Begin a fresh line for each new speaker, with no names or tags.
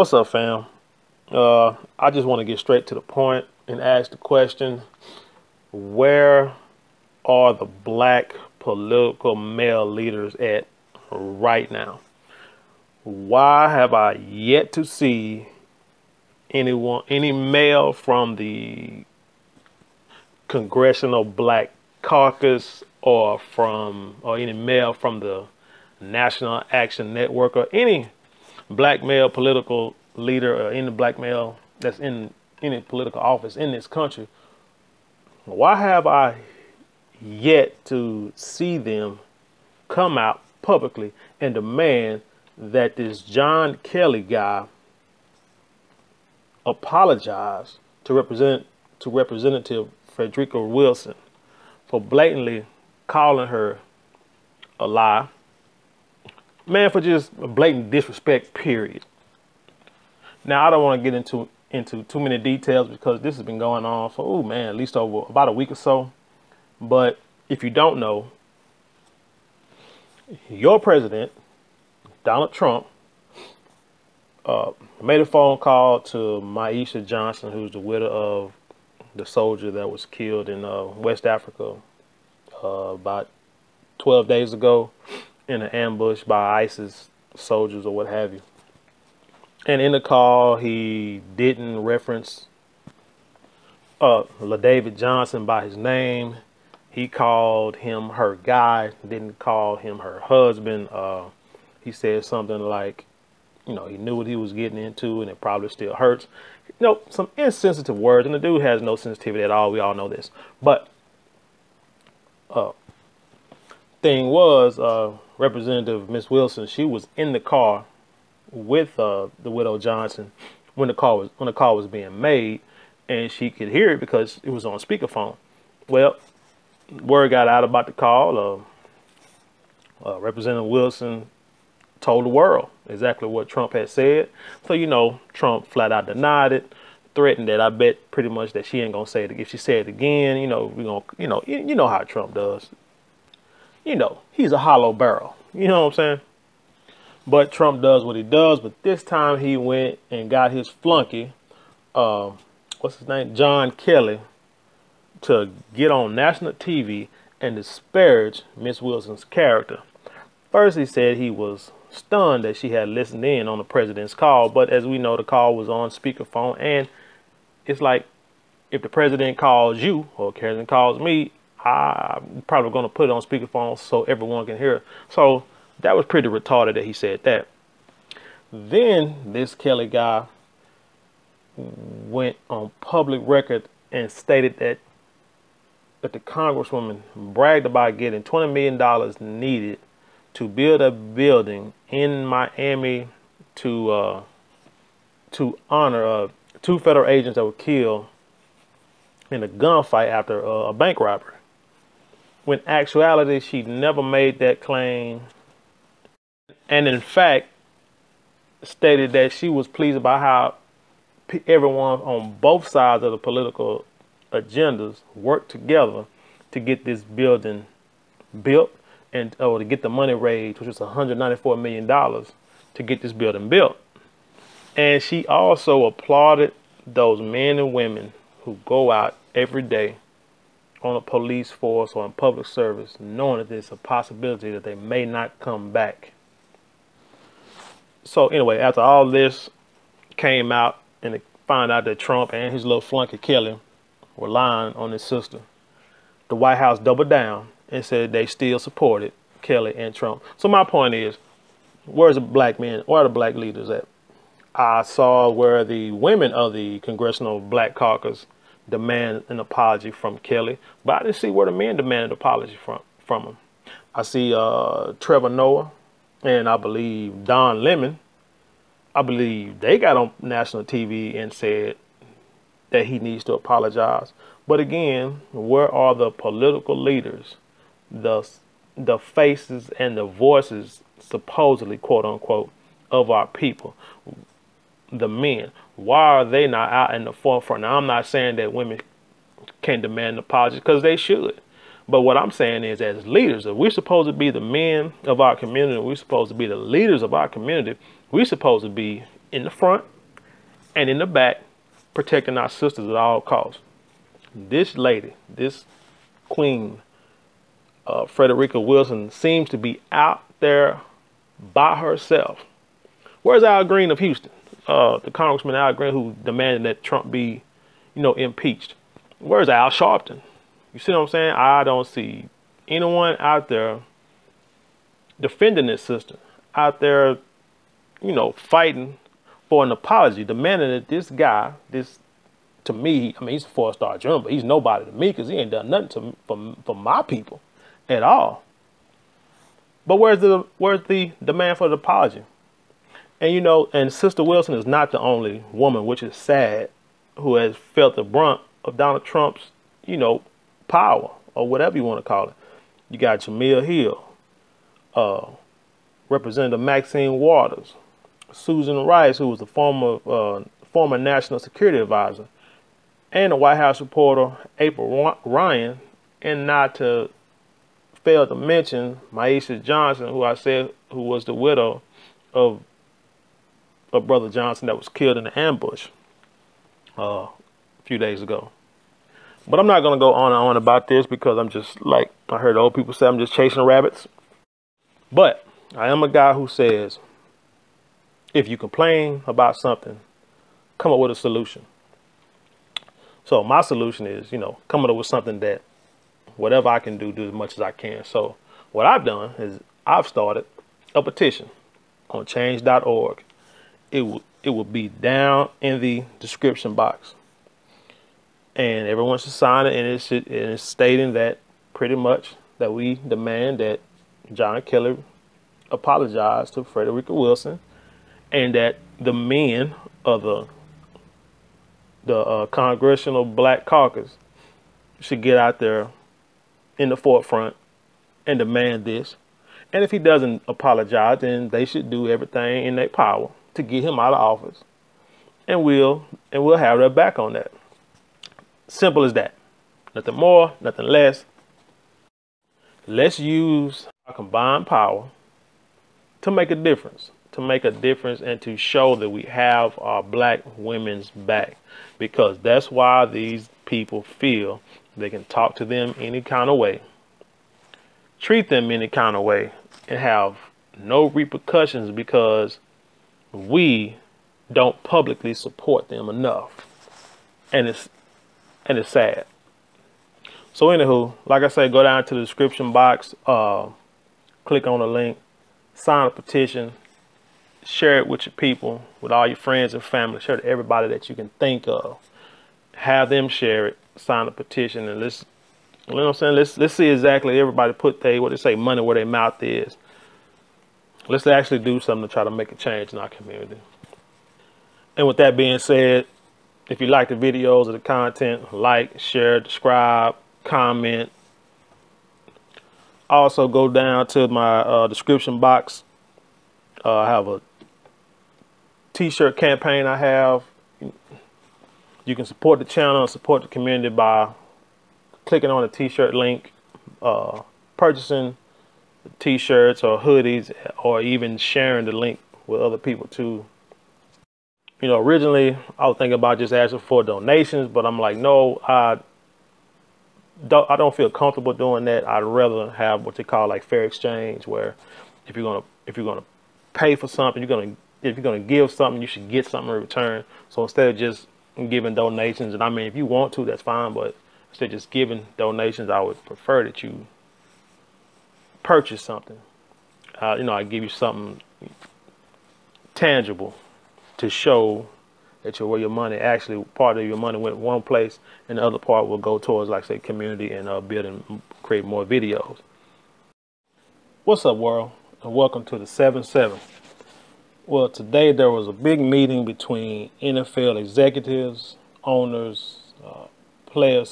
What's up, fam? I just want to get straight to the point and ask the question, where are the black political male leaders at right now? Why have I yet to see any male from the Congressional Black Caucus or any male from the National Action Network or any black male political leader or any black male that's in any political office in this country? Why have I yet to see them come out publicly and demand that this John Kelly guy apologize to Representative Frederica Wilson for blatantly calling her a lie? Man, for just blatant disrespect, period. Now, I don't want to get into too many details because this has been going on for, at least over about a week or so. But if you don't know, your president, Donald Trump, made a phone call to Maisha Johnson, who's the widow of the soldier that was killed in West Africa about 12 days ago in an ambush by ISIS soldiers or what have you. And in the call, he didn't reference LaDavid Johnson by his name. He called him her guy, didn't call him her husband. He said something like, he knew what he was getting into and it probably still hurts. Some insensitive words, and the dude has no sensitivity at all. We all know this. But thing was, Representative Miss Wilson, she was in the car with the widow Johnson when the call was being made, and she could hear it because it was on speakerphone. Well, word got out about the call. Representative Wilson told the world exactly what Trump had said. So, Trump flat out denied it, threatened that I bet pretty much that she ain't gonna say it. If she said it again, we're gonna, you know how Trump does. He's a hollow barrel. You know what I'm saying? But Trump does what he does. But this time he went and got his flunky, what's his name, John Kelly, to get on national TV and disparage Miss Wilson's character. First, he said he was stunned that she had listened in on the president's call. But as we know, the call was on speakerphone. And it's like, if the president calls you or the president calls me, I'm probably going to put it on speakerphone so everyone can hear. So that was pretty retarded that he said that. Then this Kelly guy went on public record and stated that the Congresswoman bragged about getting $20 million needed to build a building in Miami to honor two federal agents that were killed in a gunfight after a bank robbery. When actuality, she never made that claim, and in fact stated that she was pleased about how everyone on both sides of the political agendas worked together to get this building built and to get the money raised, which was $194 million to get this building built. And she also applauded those men and women who go out every day on a police force or in public service, knowing that there's a possibility that they may not come back. So anyway, after all this came out and they found out that Trump and his little flunky Kelly were lying on his sister, the White House doubled down and said they still supported Kelly and Trump. So my point is, where's the black men? Where are the black leaders at? I saw where the women of the Congressional Black Caucus demand an apology from Kelly, but I didn't see where the men demanded an apology from him. I see Trevor Noah and I believe Don Lemon. I believe they got on national TV and said that he needs to apologize. But again, where are the political leaders, the faces and the voices, supposedly, quote unquote, of our people, the men? Why are they not out in the forefront? Now, I'm not saying that women can't demand an apology, because they should. But what I'm saying is, as leaders, if we're supposed to be the men of our community, we're supposed to be the leaders of our community, we're supposed to be in the front and in the back, protecting our sisters at all costs. This lady, this Queen Frederica Wilson, seems to be out there by herself. Where's Al Green of Houston? The Congressman Al Green, who demanded that Trump be, impeached. Where's Al Sharpton? You see what I'm saying? I don't see anyone out there defending this sister, out there, fighting for an apology, demanding that this guy, to me, I mean, he's a 4-star general, but he's nobody to me because he ain't done nothing for my people at all. But where's the demand for the apology? And and Sister Wilson is not the only woman, which is sad, who has felt the brunt of Donald Trump's, power, or whatever you want to call it. You got Jamil Hill, Representative Maxine Waters, Susan Rice, who was the former National Security Advisor, and the White House reporter April Ryan, and not to fail to mention Maisha Johnson, who was the widow of Brother Johnson that was killed in an ambush a few days ago. But I'm not going to go on and on about this because I'm just, like I heard old people say, I'm just chasing rabbits. But I am a guy who says, if you complain about something, come up with a solution. So my solution is, coming up with something that whatever I can do as much as I can. So what I've done is I've started a petition on change.org. It will be down in the description box. And everyone should sign it, and it's stating that pretty much that we demand that John Kelly apologize to Frederica Wilson, and that the men of the Congressional Black Caucus should get out there in the forefront and demand this. And if he doesn't apologize, then they should do everything in their power to get him out of office. And we'll have their back on that. Simple as that. Nothing more, nothing less. Let's use our combined power to make a difference. And to show that we have our black women's back. Because that's why these people feel they can talk to them any kind of way, treat them any kind of way, and have no repercussions because we don't publicly support them enough. And it's sad. So anywho, like I say, go down to the description box, click on the link, sign a petition, share it with your people, with all your friends and family, share it to everybody that you can think of. Have them share it, sign a petition, and let's see exactly everybody put money where their mouth is. Let's actually do something to try to make a change in our community. And with that being said, if you like the videos or the content, like, share, subscribe, comment. Also go down to my description box. I have a t-shirt campaign I have. You can support the channel and support the community by clicking on the t-shirt link, purchasing t-shirts or hoodies, or even sharing the link with other people too. Originally I was thinking about just asking for donations, but I'm like, no, I don't feel comfortable doing that. I'd rather have what they call like fair exchange, where if you're gonna pay for something, if you're gonna give something, you should get something in return. So instead of just giving donations, and I mean, if you want to, that's fine, but instead of just giving donations, I would prefer that you purchase something. I give you something tangible to show that where your money, actually part of your money went one place and the other part will go towards, like say, community and building, create more videos. What's up, world, and welcome to the 7-7. Well, today there was a big meeting between NFL executives, owners, players,